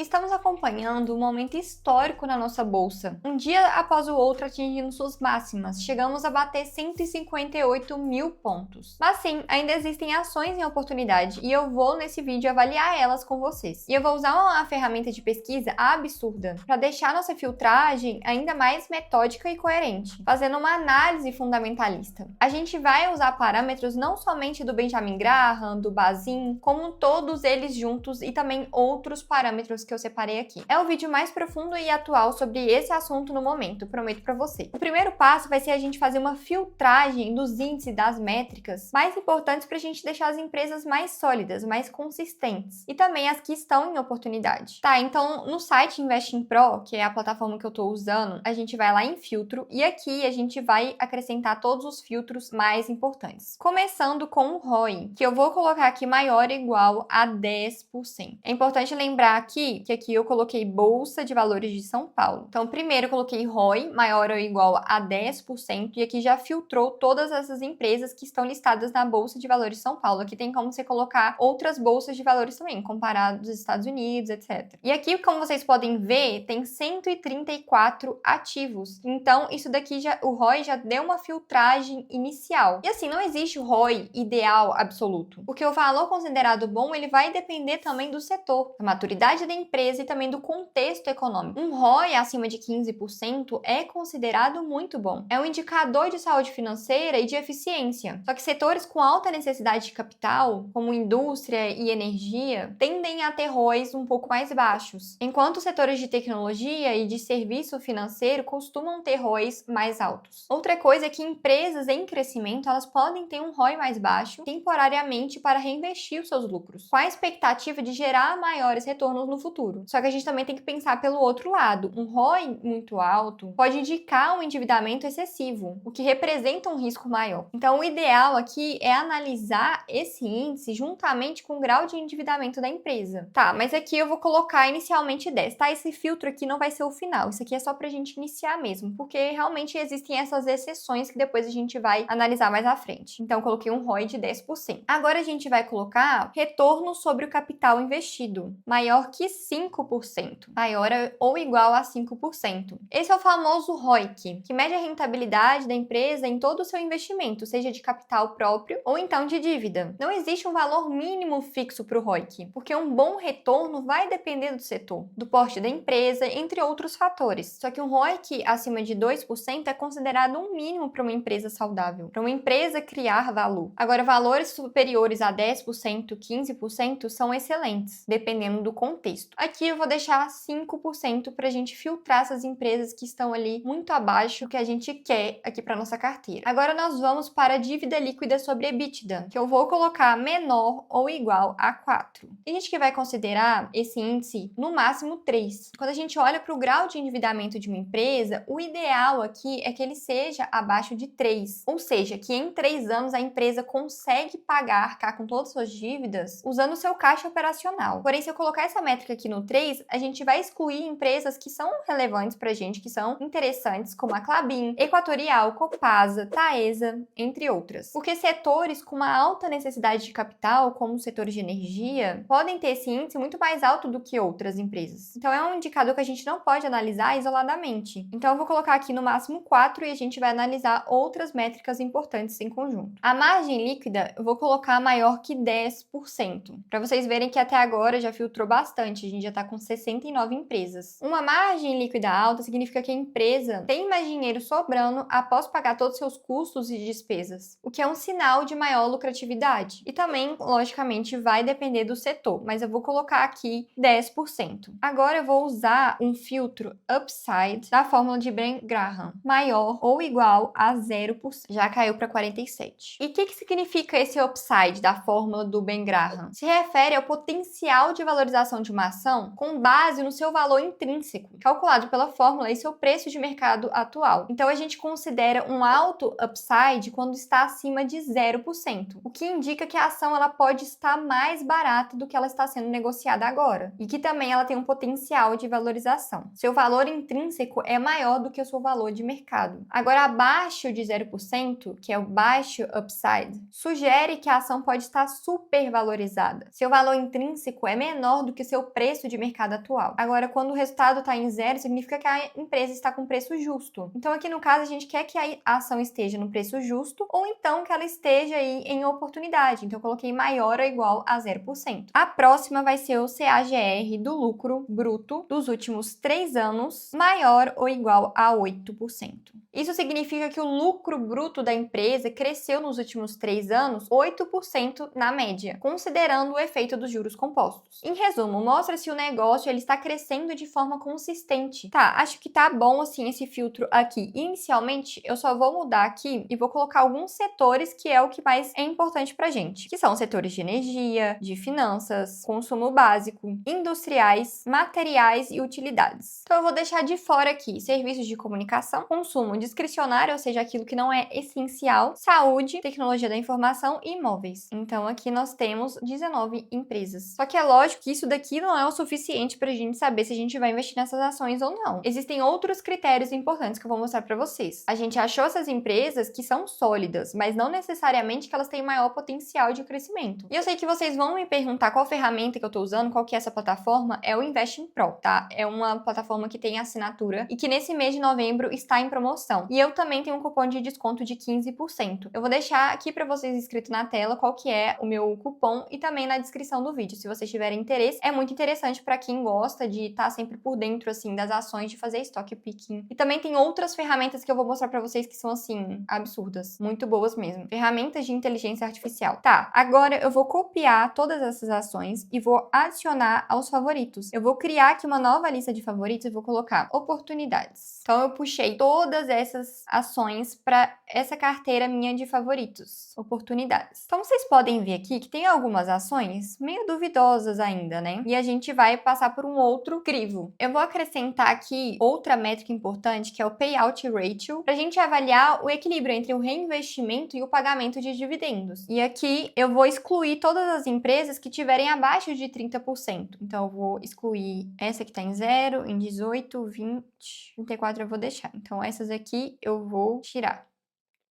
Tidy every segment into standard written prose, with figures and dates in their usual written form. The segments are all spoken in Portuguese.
Estamos acompanhando um momento histórico na nossa bolsa. Um dia após o outro atingindo suas máximas, chegamos a bater 158 mil pontos. Mas sim, ainda existem ações em oportunidade e eu vou nesse vídeo avaliar elas com vocês. E eu vou usar uma ferramenta de pesquisa absurda para deixar nossa filtragem ainda mais metódica e coerente, fazendo uma análise fundamentalista. A gente vai usar parâmetros não somente do Benjamin Graham, do Bazin, como todos eles juntos e também outros parâmetros que eu separei aqui. É o vídeo mais profundo e atual sobre esse assunto no momento, prometo pra você. O primeiro passo vai ser a gente fazer uma filtragem dos índices das métricas mais importantes pra gente deixar as empresas mais sólidas, mais consistentes e também as que estão em oportunidade. Tá, então no site Investing Pro, que é a plataforma que eu tô usando, a gente vai lá em filtro e aqui a gente vai acrescentar todos os filtros mais importantes. Começando com o ROI, que eu vou colocar aqui maior ou igual a 10%. É importante lembrar aqui que aqui eu coloquei Bolsa de Valores de São Paulo. Então, primeiro eu coloquei ROI maior ou igual a 10% e aqui já filtrou todas essas empresas que estão listadas na Bolsa de Valores de São Paulo. Aqui tem como você colocar outras bolsas de valores também, comparado dos Estados Unidos, etc. E aqui, como vocês podem ver, tem 134 ativos. Então, isso daqui o ROI já deu uma filtragem inicial. E assim, não existe o ROI ideal absoluto, porque o valor considerado bom, ele vai depender também do setor, da maturidade da empresa e também do contexto econômico. Um ROI acima de 15% é considerado muito bom. É um indicador de saúde financeira e de eficiência. Só que setores com alta necessidade de capital, como indústria e energia, tendem a ter ROIs um pouco mais baixos, enquanto setores de tecnologia e de serviço financeiro costumam ter ROIs mais altos. Outra coisa é que empresas em crescimento, elas podem ter um ROI mais baixo temporariamente para reinvestir os seus lucros, com a expectativa de gerar maiores retornos no futuro. Só que a gente também tem que pensar pelo outro lado. Um ROI muito alto pode indicar um endividamento excessivo, o que representa um risco maior. Então, o ideal aqui é analisar esse índice juntamente com o grau de endividamento da empresa. Tá, mas aqui eu vou colocar inicialmente 10, tá? Esse filtro aqui não vai ser o final, isso aqui é só pra gente iniciar mesmo, porque realmente existem essas exceções que depois a gente vai analisar mais à frente. Então, eu coloquei um ROI de 10%. Agora a gente vai colocar retorno sobre o capital investido, maior que 5%, maior ou igual a 5%. Esse é o famoso ROIC, que mede a rentabilidade da empresa em todo o seu investimento, seja de capital próprio ou então de dívida. Não existe um valor mínimo fixo para o ROIC, porque um bom retorno vai depender do setor, do porte da empresa, entre outros fatores. Só que um ROIC acima de 2% é considerado um mínimo para uma empresa saudável, para uma empresa criar valor. Agora, valores superiores a 10%, 15% são excelentes, dependendo do contexto. Aqui eu vou deixar 5% para a gente filtrar essas empresas que estão ali muito abaixo do que a gente quer aqui para nossa carteira. Agora nós vamos para a dívida líquida sobre EBITDA, que eu vou colocar menor ou igual a 4. Tem gente que vai considerar esse índice no máximo 3. Quando a gente olha para o grau de endividamento de uma empresa, o ideal aqui é que ele seja abaixo de 3. Ou seja, que em 3 anos a empresa consegue arcar com todas as suas dívidas usando o seu caixa operacional. Porém, se eu colocar essa métrica aqui no 3, a gente vai excluir empresas que são relevantes pra gente, que são interessantes, como a Klabin, Equatorial, Copasa, Taesa, entre outras. Porque setores com uma alta necessidade de capital, como os setores de energia, podem ter esse índice muito mais alto do que outras empresas. Então, é um indicador que a gente não pode analisar isoladamente. Então, eu vou colocar aqui no máximo 4 e a gente vai analisar outras métricas importantes em conjunto. A margem líquida, eu vou colocar maior que 10%. Para vocês verem que até agora já filtrou bastante, a gente já está com 69 empresas. Uma margem líquida alta significa que a empresa tem mais dinheiro sobrando após pagar todos os seus custos e despesas, o que é um sinal de maior lucratividade. E também, logicamente, vai depender do setor, mas eu vou colocar aqui 10%. Agora eu vou usar um filtro upside da fórmula de Ben Graham, maior ou igual a 0%. Já caiu para 47. E o que significa esse upside da fórmula do Ben Graham? Se refere ao potencial de valorização de uma ação com base no seu valor intrínseco, calculado pela fórmula e seu preço de mercado atual. Então, a gente considera um alto upside quando está acima de 0%, o que indica que a ação ela pode estar mais barata do que ela está sendo negociada agora, e que também ela tem um potencial de valorização. Seu valor intrínseco é maior do que o seu valor de mercado. Agora, abaixo de 0%, que é o baixo upside, sugere que a ação pode estar supervalorizada. Seu valor intrínseco é menor do que seu preço preço de mercado atual. Agora, quando o resultado está em zero, significa que a empresa está com preço justo. Então, aqui no caso, a gente quer que a ação esteja no preço justo ou então que ela esteja aí em oportunidade. Então, eu coloquei maior ou igual a 0%. A próxima vai ser o CAGR do lucro bruto dos últimos 3 anos, maior ou igual a 8%. Isso significa que o lucro bruto da empresa cresceu nos últimos 3 anos 8% na média, considerando o efeito dos juros compostos. Em resumo, mostra se o negócio ele está crescendo de forma consistente. Tá, acho que tá bom assim esse filtro aqui. Inicialmente, eu só vou mudar aqui e vou colocar alguns setores que é o que mais é importante pra gente, que são setores de energia, de finanças, consumo básico, industriais, materiais e utilidades. Então eu vou deixar de fora aqui serviços de comunicação, consumo discricionário, ou seja, aquilo que não é essencial, saúde, tecnologia da informação e imóveis. Então aqui nós temos 19 empresas. Só que é lógico que isso daqui não é o suficiente pra gente saber se a gente vai investir nessas ações ou não. Existem outros critérios importantes que eu vou mostrar pra vocês. A gente achou essas empresas que são sólidas, mas não necessariamente que elas têm maior potencial de crescimento. E eu sei que vocês vão me perguntar qual ferramenta que eu tô usando, qual que é essa plataforma, é o Investing Pro, tá? É uma plataforma que tem assinatura e que nesse mês de novembro está em promoção. E eu também tenho um cupom de desconto de 15%. Eu vou deixar aqui para vocês escrito na tela qual que é o meu cupom e também na descrição do vídeo. Se vocês tiverem interesse, é muito interessante para quem gosta de estar sempre por dentro assim das ações, de fazer stock picking. E também tem outras ferramentas que eu vou mostrar para vocês que são assim absurdas, muito boas mesmo. Ferramentas de inteligência artificial. Tá, agora eu vou copiar todas essas ações e vou adicionar aos favoritos. Eu vou criar aqui uma nova lista de favoritos e vou colocar oportunidades. Então eu puxei todas essas ações para essa carteira minha de favoritos, oportunidades. Então vocês podem ver aqui que tem algumas ações meio duvidosas ainda, né? E a gente vai passar por um outro crivo. Eu vou acrescentar aqui outra métrica importante que é o payout ratio, para a gente avaliar o equilíbrio entre o reinvestimento e o pagamento de dividendos. E aqui eu vou excluir todas as empresas que tiverem abaixo de 30%. Então eu vou excluir essa que está em 0, em 18, 20, 34 eu vou deixar. Então essas aqui eu vou tirar.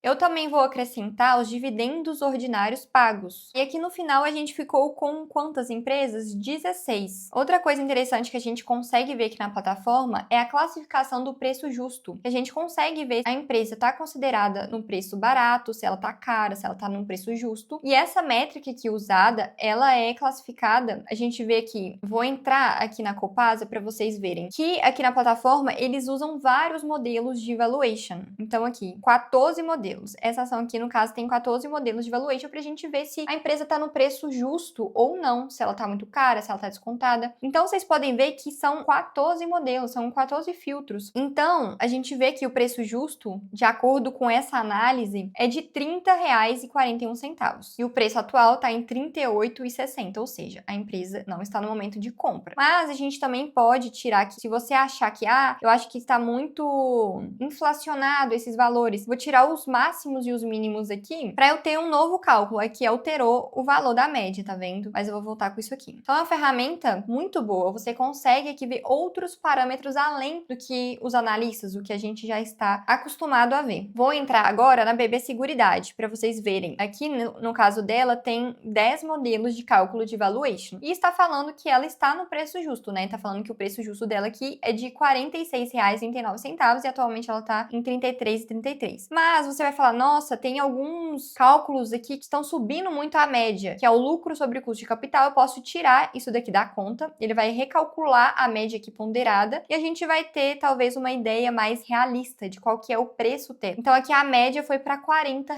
Eu também vou acrescentar os dividendos ordinários pagos. E aqui no final a gente ficou com quantas empresas? 16. Outra coisa interessante que a gente consegue ver aqui na plataforma é a classificação do preço justo. A gente consegue ver se a empresa está considerada no preço barato, se ela está cara, se ela está num preço justo. E essa métrica aqui usada, ela é classificada. A gente vê aqui, vou entrar aqui na Copasa para vocês verem que aqui na plataforma eles usam vários modelos de valuation. Então aqui, 14 modelos. Essa ação aqui, no caso, tem 14 modelos de valuation pra gente ver se a empresa tá no preço justo ou não, se ela tá muito cara, se ela tá descontada. Então, vocês podem ver que são 14 modelos, são 14 filtros. Então, a gente vê que o preço justo, de acordo com essa análise, é de R$ 30,41. E o preço atual tá em R$ 38,60, ou seja, a empresa não está no momento de compra. Mas a gente também pode tirar aqui, se você achar que, eu acho que está muito inflacionado esses valores, vou tirar os máximos e os mínimos aqui para eu ter um novo cálculo. Aqui alterou o valor da média, tá vendo? Mas eu vou voltar com isso aqui. Então é uma ferramenta muito boa. Você consegue aqui ver outros parâmetros além do que os analistas, o que a gente já está acostumado a ver. Vou entrar agora na BB Seguridade para vocês verem. Aqui no caso dela tem 10 modelos de cálculo de valuation e está falando que ela está no preço justo, né? Tá falando que o preço justo dela aqui é de R$ 46,39 e atualmente ela tá em R$ 33,33. Mas você vai falar, nossa, tem alguns cálculos aqui que estão subindo muito a média, que é o lucro sobre o custo de capital. Eu posso tirar isso daqui da conta, ele vai recalcular a média aqui ponderada e a gente vai ter talvez uma ideia mais realista de qual que é o preço teto. Então aqui a média foi para R$ 40.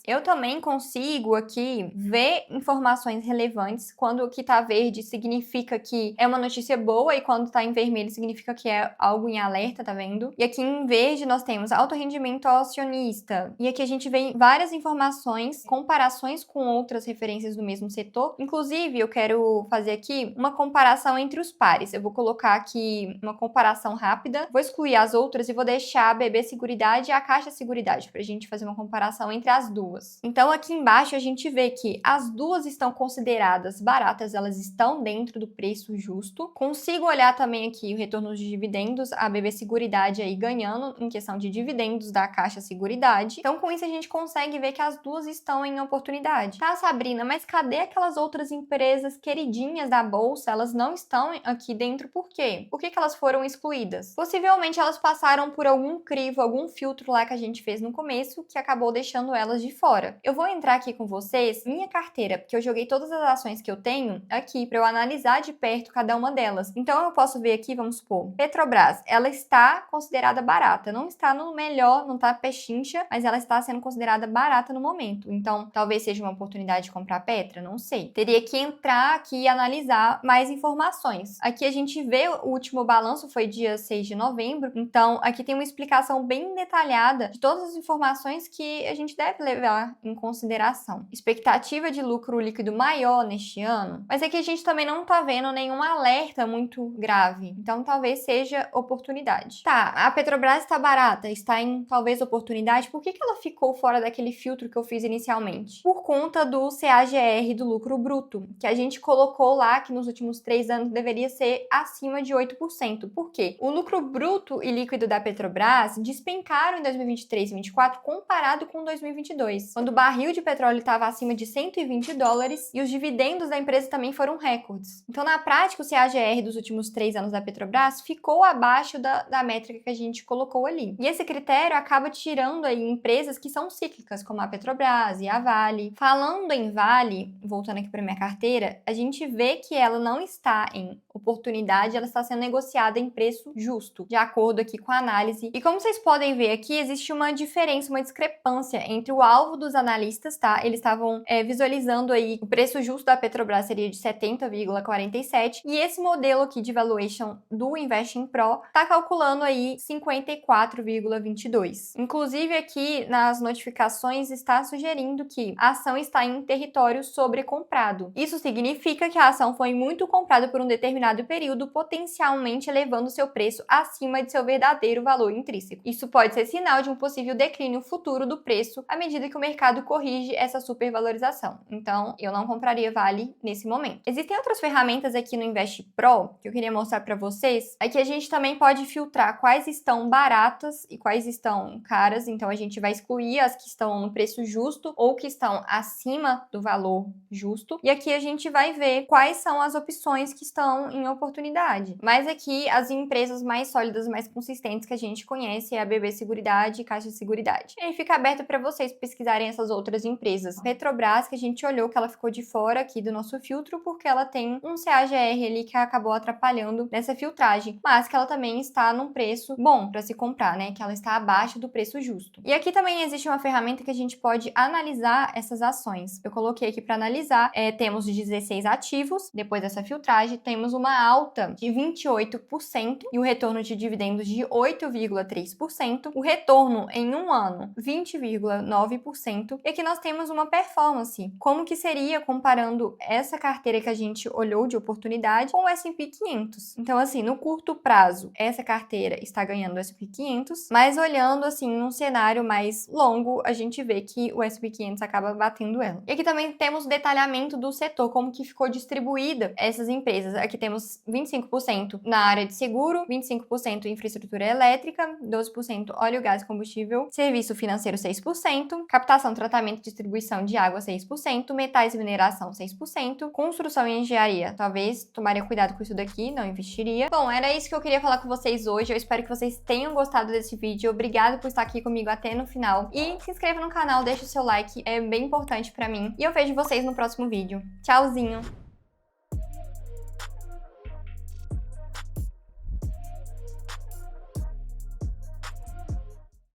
Eu também consigo aqui ver informações relevantes. Quando o que tá verde significa que é uma notícia boa e quando tá em vermelho significa que é algo em alerta, tá vendo? E aqui em verde nós temos alto rendimento ao acionista. E aqui a gente vê várias informações, comparações com outras referências do mesmo setor. Inclusive, eu quero fazer aqui uma comparação entre os pares. Eu vou colocar aqui uma comparação rápida, vou excluir as outras e vou deixar a BB Seguridade e a Caixa Seguridade para a gente fazer uma comparação entre as duas. Então, aqui embaixo a gente vê que as duas estão consideradas baratas, elas estão dentro do preço justo. Consigo olhar também aqui o retorno de dividendos, a BB Seguridade aí ganhando em questão de dividendos da Caixa Seguridade. oportunidade. Então, com isso, a gente consegue ver que as duas estão em oportunidade. Tá, Sabrina, mas cadê aquelas outras empresas queridinhas da bolsa? Elas não estão aqui dentro por quê? Por que elas foram excluídas? Possivelmente elas passaram por algum crivo, algum filtro lá que a gente fez no começo, que acabou deixando elas de fora. Eu vou entrar aqui com vocês, minha carteira, porque eu joguei todas as ações que eu tenho aqui para eu analisar de perto cada uma delas. Então eu posso ver aqui, vamos supor, Petrobras, ela está considerada barata, não está no melhor, não está pechincha, mas ela está sendo considerada barata no momento. Então, talvez seja uma oportunidade de comprar Petra, não sei. Teria que entrar aqui e analisar mais informações. Aqui a gente vê o último balanço, foi dia 6 de novembro, então aqui tem uma explicação bem detalhada de todas as informações que a gente deve levar em consideração. Expectativa de lucro líquido maior neste ano, mas aqui a gente também não tá vendo nenhum alerta muito grave, então talvez seja oportunidade. Tá, a Petrobras está barata, está em talvez oportunidade, por que ela ficou fora daquele filtro que eu fiz inicialmente? Por conta do CAGR do lucro bruto, que a gente colocou lá que nos últimos 3 anos deveria ser acima de 8%. Por quê? O lucro bruto e líquido da Petrobras despencaram em 2023 e 2024 comparado com 2022, quando o barril de petróleo estava acima de $120 e os dividendos da empresa também foram recordes. Então, na prática, o CAGR dos últimos 3 anos da Petrobras ficou abaixo da métrica que a gente colocou ali. E esse critério acaba tirando aí empresas que são cíclicas, como a Petrobras e a Vale. Falando em Vale, voltando aqui para minha carteira, a gente vê que ela não está em oportunidade, ela está sendo negociada em preço justo, de acordo aqui com a análise. E como vocês podem ver aqui, existe uma diferença, uma discrepância entre o alvo dos analistas, tá? Eles estavam visualizando aí o preço justo da Petrobras seria de 70,47 e esse modelo aqui de valuation do Investing Pro tá calculando aí 54,22. Inclusive aqui nas notificações está sugerindo que a ação está em território sobrecomprado. Isso significa que a ação foi muito comprada por um determinado período, potencialmente elevando seu preço acima de seu verdadeiro valor intrínseco. Isso pode ser sinal de um possível declínio futuro do preço à medida que o mercado corrige essa supervalorização. Então, eu não compraria Vale nesse momento. Existem outras ferramentas aqui no Invest Pro que eu queria mostrar para vocês. Aqui a gente também pode filtrar quais estão baratas e quais estão caras. Então, a gente vai excluir as que estão no preço justo ou que estão acima do valor justo. E aqui a gente vai ver quais são as opções que estão em oportunidade. Mas aqui as empresas mais sólidas, mais consistentes que a gente conhece é a BB Seguridade e Caixa Seguridade. E aí fica aberto para vocês pesquisarem essas outras empresas. Petrobras, que a gente olhou que ela ficou de fora aqui do nosso filtro porque ela tem um CAGR ali que acabou atrapalhando nessa filtragem, mas que ela também está num preço bom para se comprar, né? Que ela está abaixo do preço justo. E aqui também existe uma ferramenta que a gente pode analisar essas ações. Eu coloquei aqui para analisar, temos 16 ativos, depois dessa filtragem, temos uma alta de 28% e o retorno de dividendos de 8,3%, o retorno em um ano 20,9%, e aqui nós temos uma performance. Como que seria comparando essa carteira que a gente olhou de oportunidade com o S&P 500? Então, assim, no curto prazo, essa carteira está ganhando o S&P 500, mas olhando, assim, num cenário mais longo, a gente vê que o S&P 500 acaba batendo ela. E aqui também temos o detalhamento do setor, como que ficou distribuída essas empresas. Aqui temos 25% na área de seguro, 25% em infraestrutura elétrica, 12% óleo, gás e combustível, serviço financeiro 6%, captação, tratamento e distribuição de água 6%, metais e mineração 6%, construção e engenharia, talvez tomaria cuidado com isso daqui, não investiria. Bom, era isso que eu queria falar com vocês hoje, eu espero que vocês tenham gostado desse vídeo, obrigado por estar aqui comigo até no final, e se inscreva no canal, deixa o seu like, é bem importante pra mim, e eu vejo vocês no próximo vídeo. Tchauzinho!